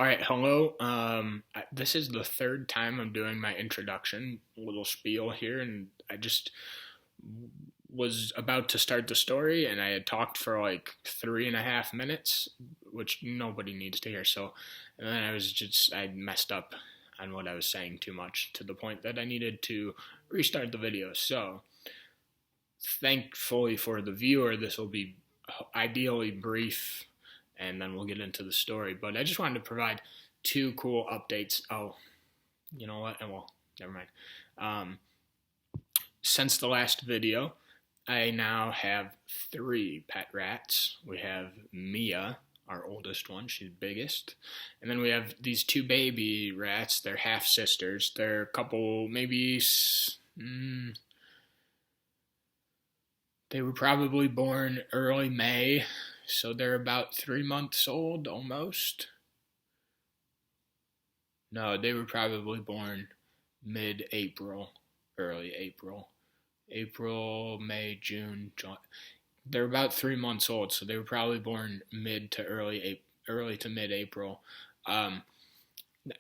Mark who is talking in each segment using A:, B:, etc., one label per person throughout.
A: All right, hello. This is the third time I'm doing my introduction little spiel here, and I just was about to start the story, and I had talked for like 3.5 minutes, which nobody needs to hear. So, and then I messed up on what I was saying too much to the point that I needed to restart the video. So, thankfully for the viewer, this will be ideally brief, and then we'll get into the story. But I just wanted to provide two cool updates. Oh, you know what? Well, never mind. Since the last video, I now have 3 pet rats. We have Mia, our oldest one. She's biggest. And then we have these 2 baby rats. They're half sisters. They're a couple, maybe... They were probably born early May, so they're about 3 months old, almost. No, they were probably born mid-April, early April. April, May, June, July. They're about 3 months old, so they were probably born mid to early to mid-April.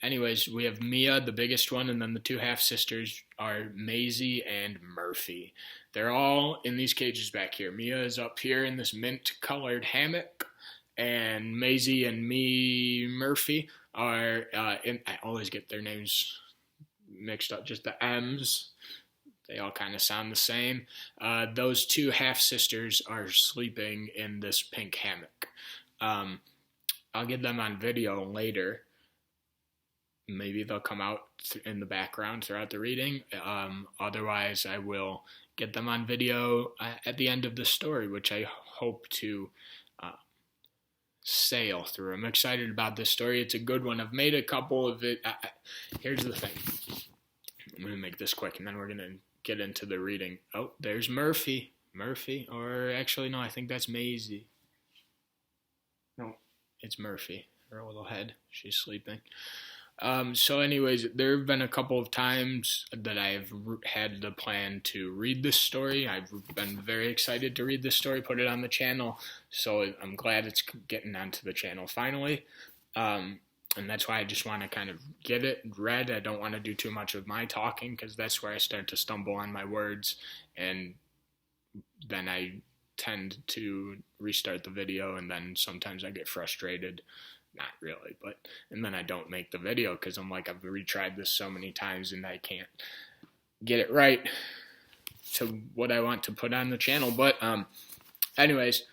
A: Anyways, we have Mia, the biggest one, and then the 2 half-sisters are Maisie and Murphy. They're all in these cages back here. Mia is up here in this mint-colored hammock, and Maisie and Murphy are I always get their names mixed up, just the M's. They all kind of sound the same. Those 2 half-sisters are sleeping in this pink hammock. I'll get them on video later. Maybe they'll come out in the background throughout the reading. Otherwise, I will get them on video at the end of the story, which I hope to sail through. I'm excited about this story. It's a good one. I've made a couple of it. Here's the thing. I'm going to make this quick, and then we're going to get into the reading. Oh, there's Murphy. Or actually, no, I think that's Maisie. No, it's Murphy. Her little head. She's sleeping. So anyways, there have been a couple of times that I've had the plan to read this story. I've been very excited to read this story, put it on the channel, so I'm glad it's getting onto the channel finally. And that's why I just want to kind of get it read. I don't want to do too much of my talking, because that's where I start to stumble on my words, and then I tend to restart the video, and then sometimes I get frustrated. Not really, and then I don't make the video because I'm like, I've retried this so many times and I can't get it right to what I want to put on the channel. But anyways,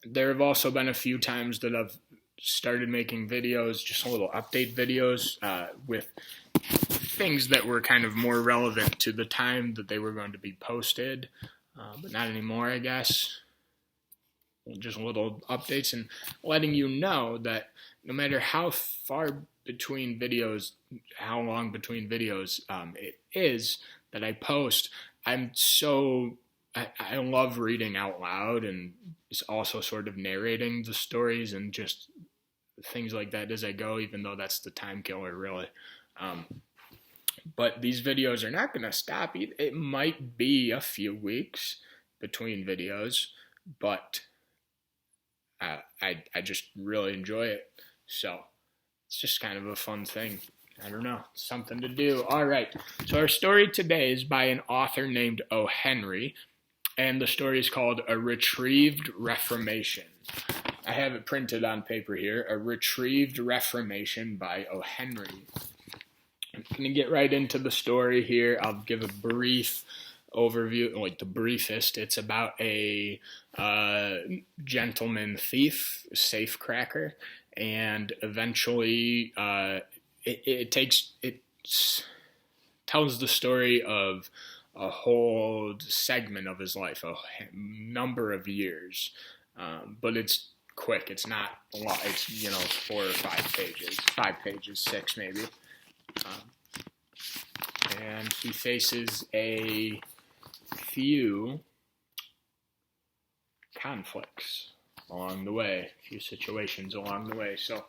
A: there have also been a few times that I've started making videos, just little update videos with things that were kind of more relevant to the time that they were going to be posted, but not anymore, I guess. Just little updates and letting you know that no matter how long between videos it is that I post, I love reading out loud, and it's also sort of narrating the stories and just things like that as I go, even though that's the time killer, really. But these videos are not going to stop. It might be a few weeks between videos, but I just really enjoy it. So it's just kind of a fun thing. I don't know, something to do. All right. So our story today is by an author named O. Henry, and the story is called A Retrieved Reformation. I have it printed on paper here. A Retrieved Reformation by O. Henry. I'm going to get right into the story here. I'll give a brief overview, like the briefest. It's about a gentleman thief, safecracker, and eventually it tells the story of a whole segment of his life, a number of years, but it's quick. It's not a lot. It's 4 or 5 pages, 6 maybe, and he faces a few conflicts along the way, a few situations along the way. So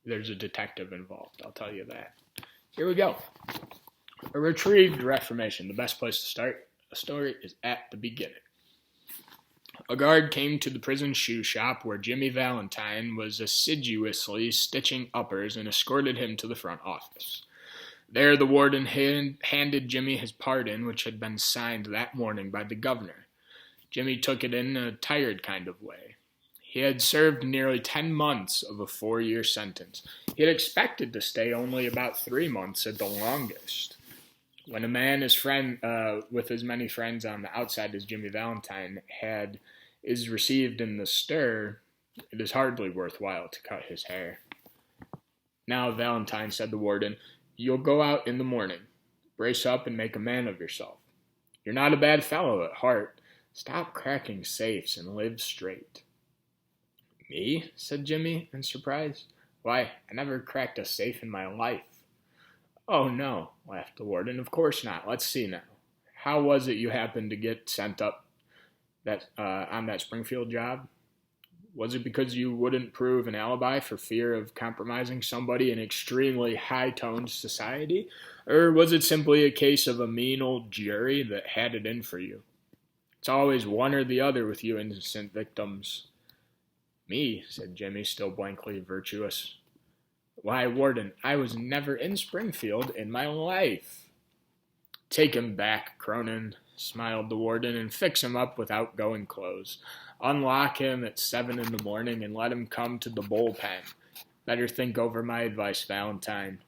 A: there's a detective involved, I'll tell you that. Here we go. A Retrieved Reformation. The best place to start a story is at the beginning. A guard came to the prison shoe shop where Jimmy Valentine was assiduously stitching uppers and escorted him to the front office. There the warden handed Jimmy his pardon, which had been signed that morning by the governor. Jimmy took it in a tired kind of way. He had served nearly 10 months of a 4-year sentence. He had expected to stay only about 3 months at the longest. When a man with as many friends on the outside as Jimmy Valentine is received in the stir, it is hardly worthwhile to cut his hair. Now, Valentine, said the warden, you'll go out in the morning. Brace up and make a man of yourself. You're not a bad fellow at heart. Stop cracking safes and live straight. Me? Said Jimmy in surprise. Why, I never cracked a safe in my life. Oh, no, laughed the warden. Of course not. Let's see now. How was it you happened to get sent up on that Springfield job? Was it because you wouldn't prove an alibi for fear of compromising somebody in extremely high-toned society? Or was it simply a case of a mean old jury that had it in for you? It's always one or the other with you innocent victims. Me, said Jimmy, still blankly virtuous. Why, warden, I was never in Springfield in my life. Take him back, Cronin, smiled the warden, and fix him up with outgoing clothes. Unlock him at 7 in the morning and let him come to the bullpen. Better think over my advice, Valentine.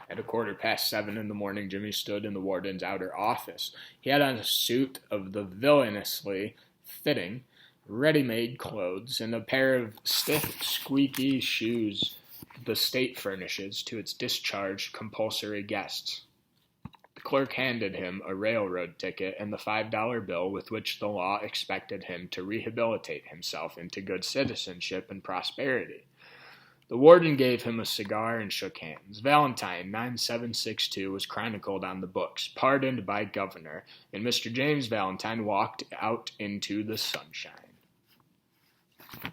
A: At 7:15 in the morning, Jimmy stood in the warden's outer office. He had on a suit of the villainously fitting, ready-made clothes and a pair of stiff, squeaky shoes the state furnishes to its discharged compulsory guests. The clerk handed him a railroad ticket and the $5 bill with which the law expected him to rehabilitate himself into good citizenship and prosperity. The warden gave him a cigar and shook hands. Valentine, 9762, was chronicled on the books, pardoned by governor, and Mr. James Valentine walked out into the sunshine.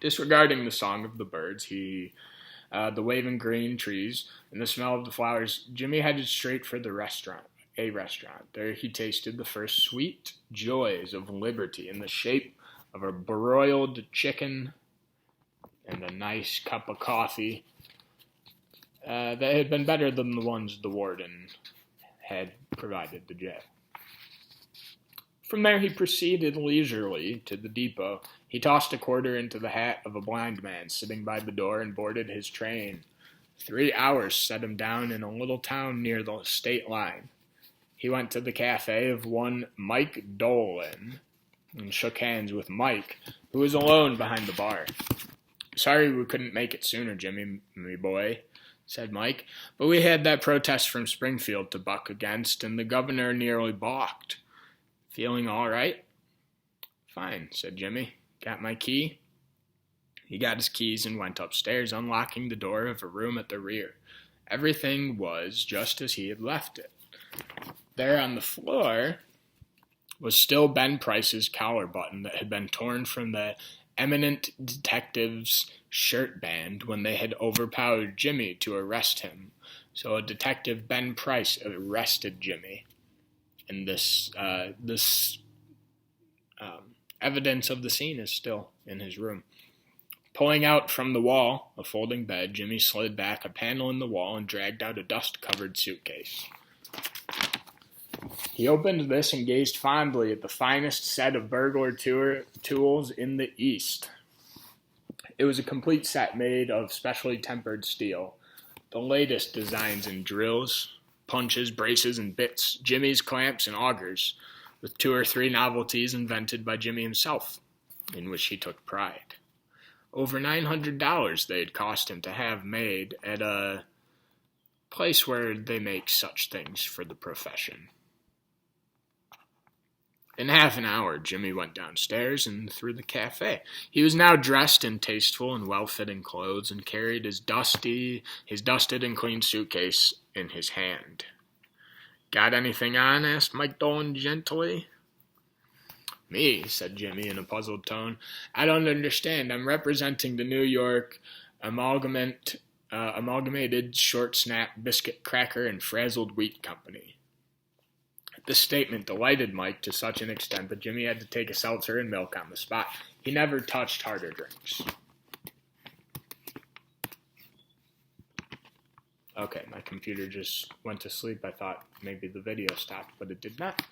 A: Disregarding the song of the birds, the waving green trees, and the smell of the flowers, Jimmy headed straight for a restaurant. There he tasted the first sweet joys of liberty in the shape of a broiled chicken and a nice cup of coffee that had been better than the ones the warden had provided the jail. From there he proceeded leisurely to the depot. He tossed a quarter into the hat of a blind man sitting by the door and boarded his train. 3 hours set him down in a little town near the state line. He went to the cafe of one Mike Dolan and shook hands with Mike, who was alone behind the bar. Sorry we couldn't make it sooner, Jimmy, me boy, said Mike, but we had that protest from Springfield to buck against, and the governor nearly balked. Feeling all right? Fine, said Jimmy. Got my key? He got his keys and went upstairs, unlocking the door of a room at the rear. Everything was just as he had left it. There on the floor was still Ben Price's collar button that had been torn from the eminent detective's shirt band when they had overpowered Jimmy to arrest him. So a Detective Ben Price arrested Jimmy. And this evidence of the scene is still in his room. Pulling out from the wall a folding bed, Jimmy slid back a panel in the wall and dragged out a dust-covered suitcase. He opened this and gazed fondly at the finest set of burglar tools in the East. It was a complete set made of specially tempered steel, the latest designs in drills, punches, braces, and bits, jimmies, clamps, and augers, with 2 or 3 novelties invented by Jimmy himself, in which he took pride. Over $900 they had cost him to have made at a place where they make such things for the profession. In half an hour, Jimmy went downstairs and through the cafe. He was now dressed in tasteful and well-fitting clothes and carried his dusted and clean suitcase in his hand. Got anything on? Asked Mike Dolan gently. Me, said Jimmy in a puzzled tone. I don't understand. I'm representing the New York Amalgamated Short Snap Biscuit Cracker and Frazzled Wheat Company. This statement delighted Mike to such an extent that Jimmy had to take a seltzer and milk on the spot. He never touched harder drinks. Okay, my computer just went to sleep. I thought maybe the video stopped, but it did not.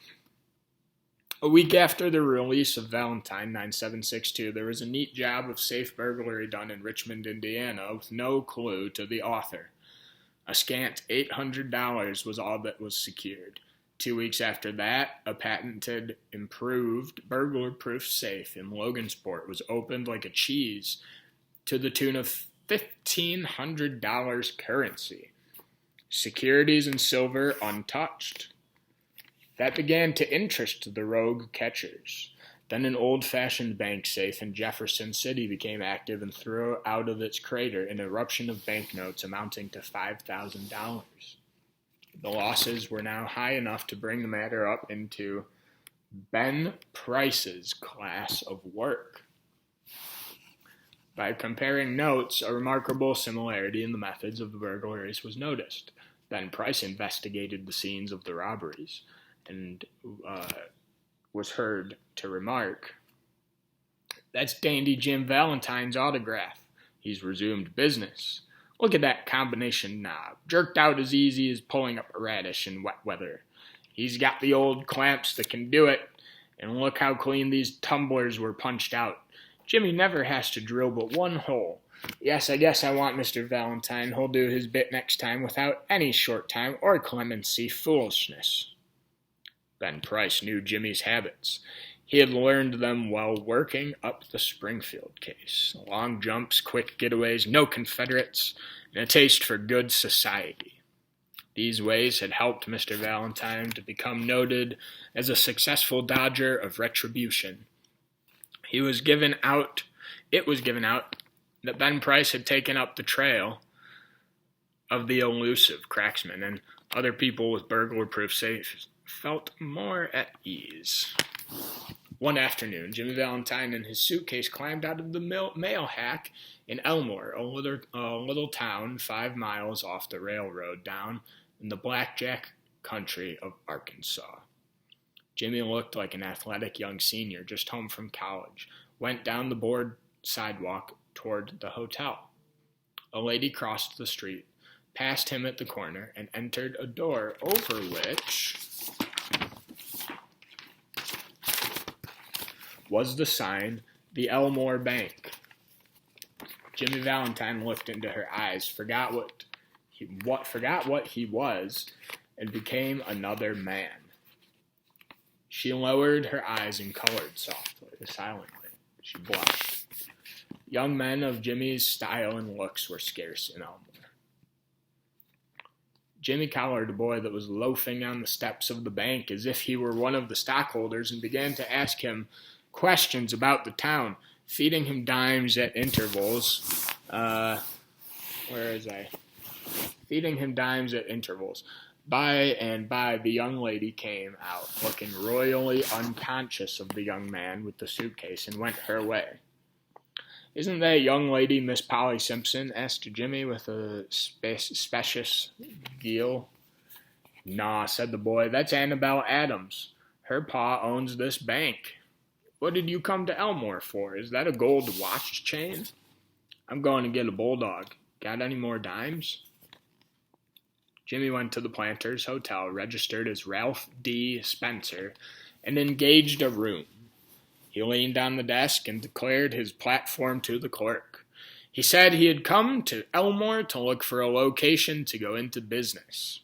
A: A week after the release of Valentine 9762, there was a neat job of safe burglary done in Richmond, Indiana, with no clue to the author. A scant $800 was all that was secured. 2 weeks after that, a patented, improved, burglar-proof safe in Logansport was opened like a cheese to the tune of $1,500 currency. Securities and silver untouched. That began to interest the rogue catchers. Then an old-fashioned bank safe in Jefferson City became active and threw out of its crater an eruption of banknotes amounting to $5,000. The losses were now high enough to bring the matter up into Ben Price's class of work. By comparing notes, a remarkable similarity in the methods of the burglaries was noticed. Ben Price investigated the scenes of the robberies and was heard to remark, "That's Dandy Jim Valentine's autograph. He's resumed business. Look at that combination knob, jerked out as easy as pulling up a radish in wet weather. He's got the old clamps that can do it, and look how clean these tumblers were punched out. Jimmy never has to drill but one hole. Yes, I guess I want Mr. Valentine. He'll do his bit next time without any short time or clemency foolishness." Ben Price knew Jimmy's habits. He had learned them while working up the Springfield case. Long jumps, quick getaways, no Confederates, and a taste for good society. These ways had helped Mr. Valentine to become noted as a successful dodger of retribution. It was given out that Ben Price had taken up the trail of the elusive cracksman, and other people with burglar-proof safes felt more at ease. One afternoon, Jimmy Valentine and his suitcase climbed out of the mail hack in Elmore, a little town 5 miles off the railroad down in the blackjack country of Arkansas. Jimmy looked like an athletic young senior just home from college, went down the board sidewalk toward the hotel. A lady crossed the street, passed him at the corner, and entered a door over which was the sign, the Elmore Bank. Jimmy Valentine looked into her eyes, forgot what he was, and became another man. She lowered her eyes and colored silently. She blushed. Young men of Jimmy's style and looks were scarce in Elmore. Jimmy collared a boy that was loafing on the steps of the bank as if he were one of the stockholders and began to ask him questions about the town, feeding him dimes at intervals. Feeding him dimes at intervals. By and by, the young lady came out, looking royally unconscious of the young man with the suitcase, and went her way. "Isn't that young lady Miss Polly Simpson?" asked Jimmy with a specious giggle. "Nah," said the boy, "that's Annabelle Adams. Her pa owns this bank. What did you come to Elmore for? Is that a gold watch chain?" "I'm going to get a bulldog. Got any more dimes?" Jimmy went to the Planters Hotel, registered as Ralph D. Spencer, and engaged a room. He leaned on the desk and declared his platform to the clerk. He said he had come to Elmore to look for a location to go into business.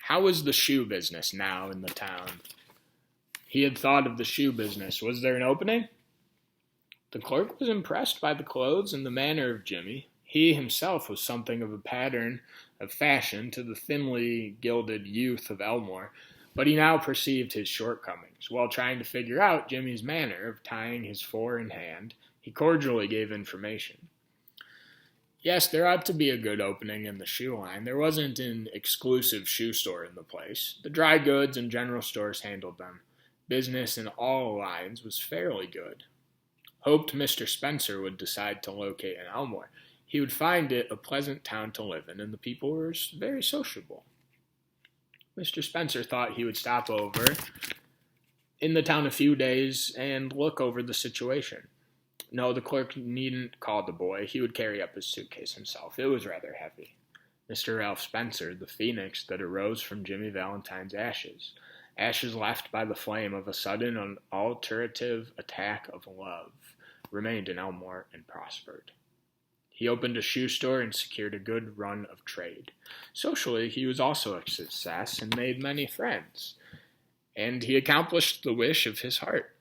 A: How was the shoe business now in the town? He had thought of the shoe business. Was there an opening? The clerk was impressed by the clothes and the manner of Jimmy. He himself was something of a pattern of fashion to the thinly gilded youth of Elmore, but he now perceived his shortcomings. While trying to figure out Jimmy's manner of tying his four in hand, he cordially gave information. Yes, there ought to be a good opening in the shoe line. There wasn't an exclusive shoe store in the place. The dry goods and general stores handled them. Business in all lines was fairly good. Hoped Mr. Spencer would decide to locate in Elmore. He would find it a pleasant town to live in, and the people were very sociable. Mr. Spencer thought he would stop over in the town a few days and look over the situation. No, the clerk needn't call the boy. He would carry up his suitcase himself. It was rather heavy. Mr. Ralph Spencer, the phoenix that arose from Jimmy Valentine's ashes. Ashes left by the flame of a sudden unalterative attack of love, remained in Elmore and prospered. He opened a shoe store and secured a good run of trade. Socially, he was also a success and made many friends. And he accomplished the wish of his heart.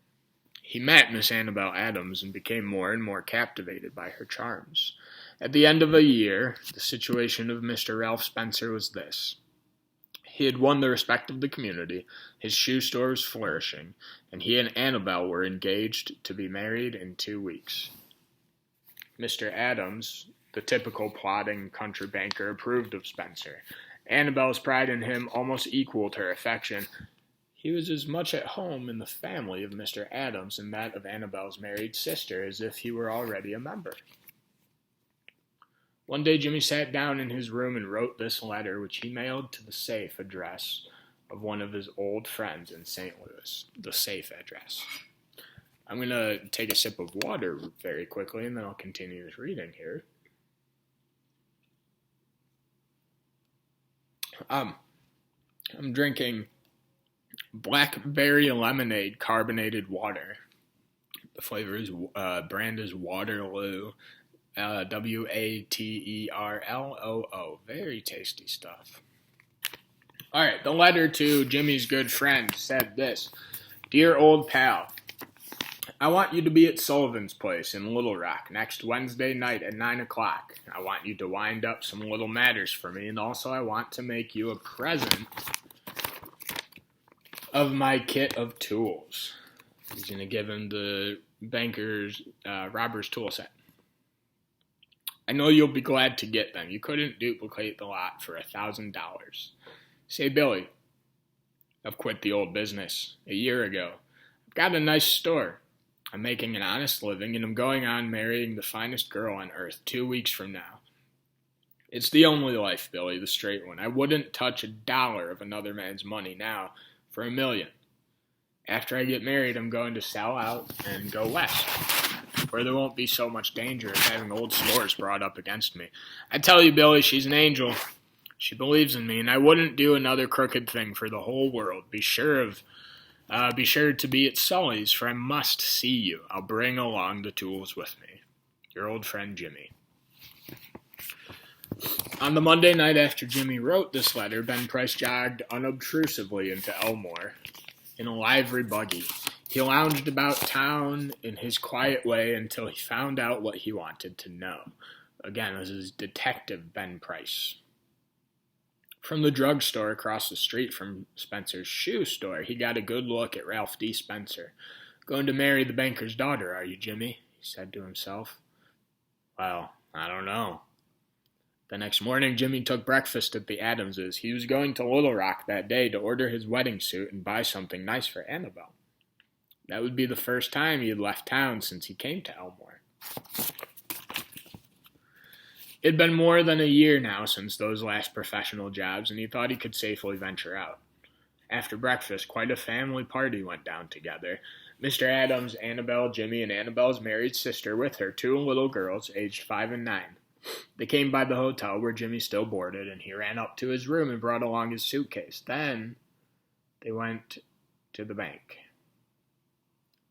A: He met Miss Annabel Adams and became more and more captivated by her charms. At the end of a year, the situation of Mr. Ralph Spencer was this. He had won the respect of the community, his shoe store was flourishing, and he and Annabel were engaged to be married in 2 weeks. Mr. Adams, the typical plodding country banker, approved of Spencer. Annabel's pride in him almost equaled her affection. He was as much at home in the family of Mr. Adams and that of Annabel's married sister as if he were already a member. One day Jimmy sat down in his room and wrote this letter, which he mailed to the safe address of one of his old friends in St. Louis, the safe address. I'm going to take a sip of water very quickly, and then I'll continue this reading here. I'm drinking blackberry lemonade carbonated water. The flavor is, brand is Waterloo, Waterloo. Very tasty stuff. All right, the letter to Jimmy's good friend said this. Dear old pal, I want you to be at Sullivan's place in Little Rock next Wednesday night at 9 o'clock. I want you to wind up some little matters for me, and also I want to make you a present of my kit of tools. He's going to give him the banker's robber's tool set. I know you'll be glad to get them. You couldn't duplicate the lot for $1,000. Say, Billy, I've quit the old business a year ago. I've got a nice store. I'm making an honest living, and I'm going on marrying the finest girl on earth 2 weeks from now. It's the only life, Billy, the straight one. I wouldn't touch $1 of another man's money now for $1 million. After I get married, I'm going to sell out and go west, where there won't be so much danger of having old scores brought up against me. I tell you, Billy, she's an angel. She believes in me, and I wouldn't do another crooked thing for the whole world. Be sure to be at Sully's, for I must see you. I'll bring along the tools with me. Your old friend, Jimmy. On the Monday night after Jimmy wrote this letter, Ben Price jogged unobtrusively into Elmore in a livery buggy. He lounged about town in his quiet way until he found out what he wanted to know. Again, this is Detective Ben Price. From the drugstore across the street from Spencer's shoe store, he got a good look at Ralph D. Spencer. Going to marry the banker's daughter, are you, Jimmy? He said to himself. Well, I don't know. The next morning, Jimmy took breakfast at the Adamses. He was going to Little Rock that day to order his wedding suit and buy something nice for Annabel. That would be the first time he had left town since he came to Elmore. It had been more than a year now since those last professional jobs, and he thought he could safely venture out. After breakfast, quite a family party went down together. Mr. Adams, Annabel, Jimmy, and Annabel's married sister with her, 2 little girls, aged 5 and 9. They came by the hotel where Jimmy still boarded, and he ran up to his room and brought along his suitcase. Then they went to the bank.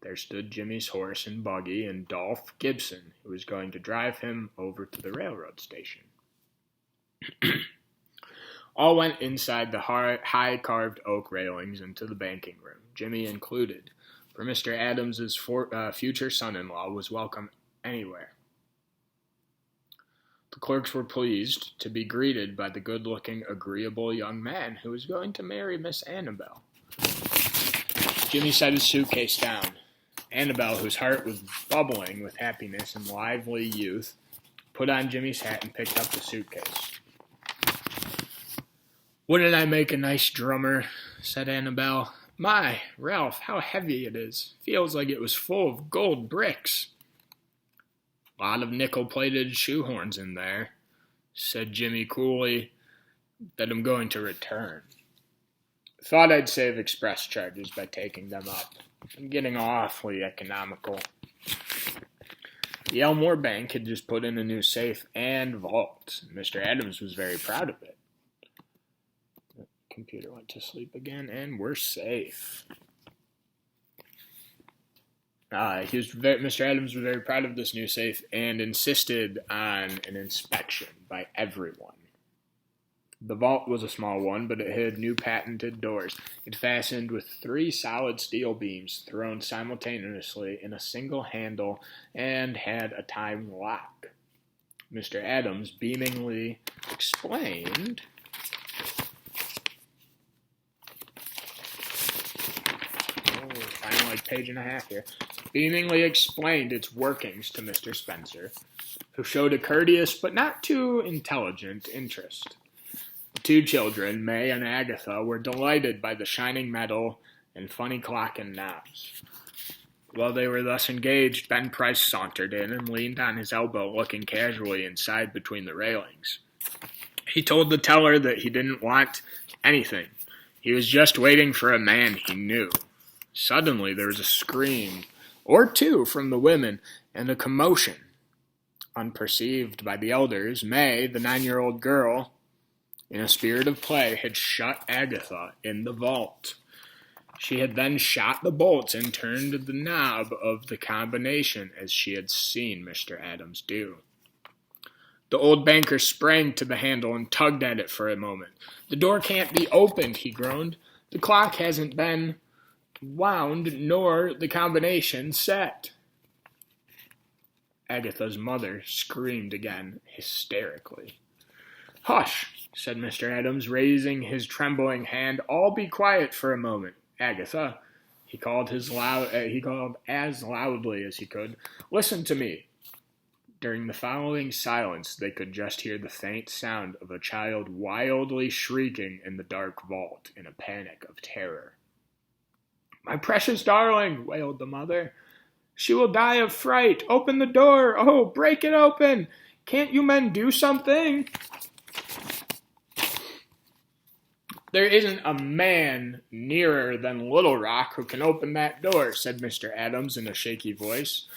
A: There stood Jimmy's horse and buggy and Dolph Gibson, who was going to drive him over to the railroad station. All went inside the high carved oak railings into the banking room, Jimmy included, for Mr. Adams's future son-in-law was welcome anywhere. The clerks were pleased to be greeted by the good-looking, agreeable young man who was going to marry Miss Annabel. Jimmy set his suitcase down. Annabel, whose heart was bubbling with happiness and lively youth, put on Jimmy's hat and picked up the suitcase. Wouldn't I make a nice drummer? Said Annabel. My, Ralph, how heavy it is. Feels like it was full of gold bricks. Lot of nickel-plated shoehorns in there, said Jimmy coolly, that I'm going to return. Thought I'd save express charges by taking them up. I'm getting awfully economical. The Elmore Bank had just put in a new safe and vault. Mr. Adams was very proud of it. The computer went to sleep again, and we're safe. Mr. Adams was very proud of this new safe and insisted on an inspection by everyone. The vault was a small one, but it had new patented doors. It fastened with 3 solid steel beams thrown simultaneously in a single handle and had a time lock. Mr. Adams beamingly explained final page and a half here. Beamingly explained its workings to Mr. Spencer, who showed a courteous but not too intelligent interest. The 2 children, May and Agatha, were delighted by the shining metal and funny clock and knobs. While they were thus engaged, Ben Price sauntered in and leaned on his elbow, looking casually inside between the railings. He told the teller that he didn't want anything. He was just waiting for a man he knew. Suddenly there was a scream or 2 from the women and a commotion. Unperceived by the elders, May, the 9-year-old girl, in a spirit of play, had shut Agatha in the vault. She had then shot the bolts and turned the knob of the combination as she had seen Mr. Adams do. The old banker sprang to the handle and tugged at it for a moment. "The door can't be opened," he groaned. "The clock hasn't been wound nor the combination set." Agatha's mother screamed again hysterically. "Hush," said Mr. Adams, raising his trembling hand. "All be quiet for a moment. Agatha," he called as loudly as he could, "listen to me." During the following silence, they could just hear the faint sound of a child wildly shrieking in the dark vault in a panic of terror. "My precious darling," wailed the mother. "She will die of fright. Open the door. Oh, break it open. Can't you men do something?" "There isn't a man nearer than Little Rock who can open that door," said Mr. Adams in a shaky voice.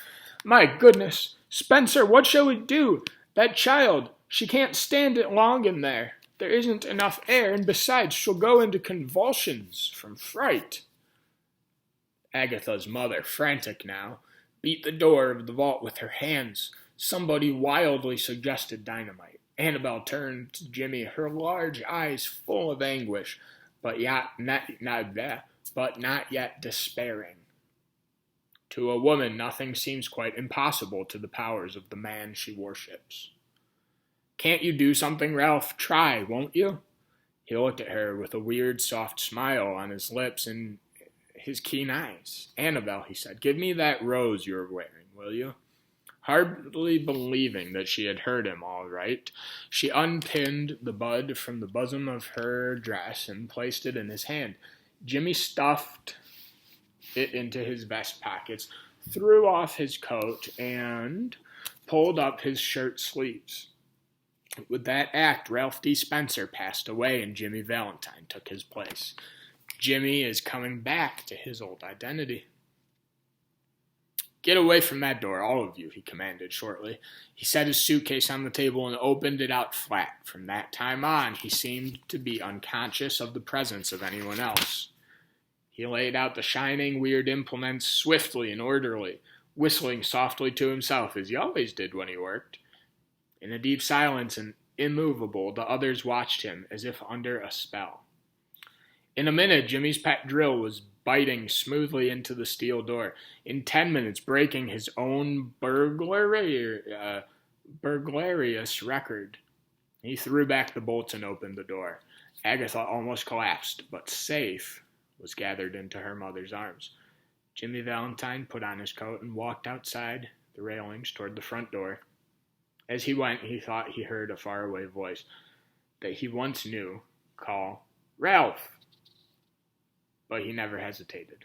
A: "My goodness, Spencer, what shall we do? That child, she can't stand it long in there. There isn't enough air, and besides, she'll go into convulsions from fright." Agatha's mother, frantic now, beat the door of the vault with her hands. Somebody wildly suggested dynamite. Annabelle turned to Jimmy, her large eyes full of anguish, but not yet despairing. To a woman, nothing seems quite impossible to the powers of the man she worships. "Can't you do something, Ralph? Try, won't you?" He looked at her with a weird, soft smile on his lips and his keen eyes. "Annabelle," he said, "give me that rose you're wearing, will you?" Hardly believing that she had heard him all right, she unpinned the bud from the bosom of her dress and placed it in his hand. Jimmy stuffed it into his vest pockets, threw off his coat, and pulled up his shirt sleeves. With that act, Ralph D. Spencer passed away and Jimmy Valentine took his place. Jimmy is coming back to his old identity. "Get away from that door, all of you," he commanded shortly. He set his suitcase on the table and opened it out flat. From that time on, he seemed to be unconscious of the presence of anyone else. He laid out the shining, weird implements swiftly and orderly, whistling softly to himself, as he always did when he worked. In a deep silence and immovable, the others watched him as if under a spell. In a minute, Jimmy's pet drill was biting smoothly into the steel door. In 10 minutes, breaking his own burglarious record. He threw back the bolts and opened the door. Agatha almost collapsed, but safe, was gathered into her mother's arms. Jimmy Valentine put on his coat and walked outside the railings toward the front door. As he went, he thought he heard a faraway voice that he once knew call, "Ralph!" But he never hesitated.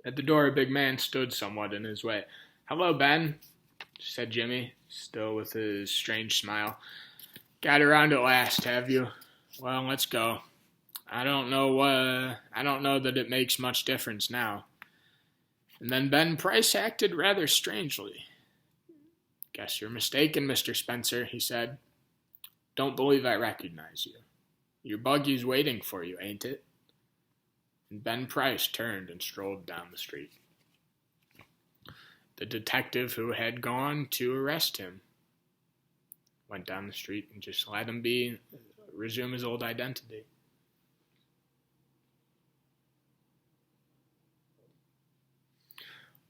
A: At the door, a big man stood somewhat in his way. "Hello, Ben," said Jimmy, still with his strange smile. "Got around at last, have you? Well, let's go." I don't know that it makes much difference now. And then Ben Price acted rather strangely. Guess you're mistaken, Mr. Spencer, he said. Don't believe I recognize you. Your buggy's waiting for you, ain't it? And Ben Price turned and strolled down the street. The detective who had gone to arrest him went down the street and just let him resume his old identity.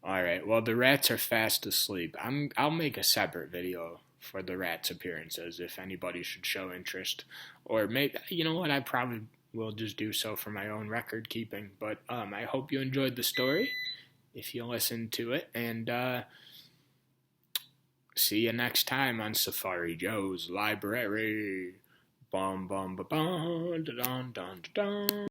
A: Alright, well, the rats are fast asleep. I'll make a separate video for the rats' appearances if anybody should show interest. Or maybe, you know what, I probably will just do so for my own record keeping. But I hope you enjoyed the story, if you listened to it. And see you next time on Safari Joe's Library. Bum bum ba bum da dun dun dun.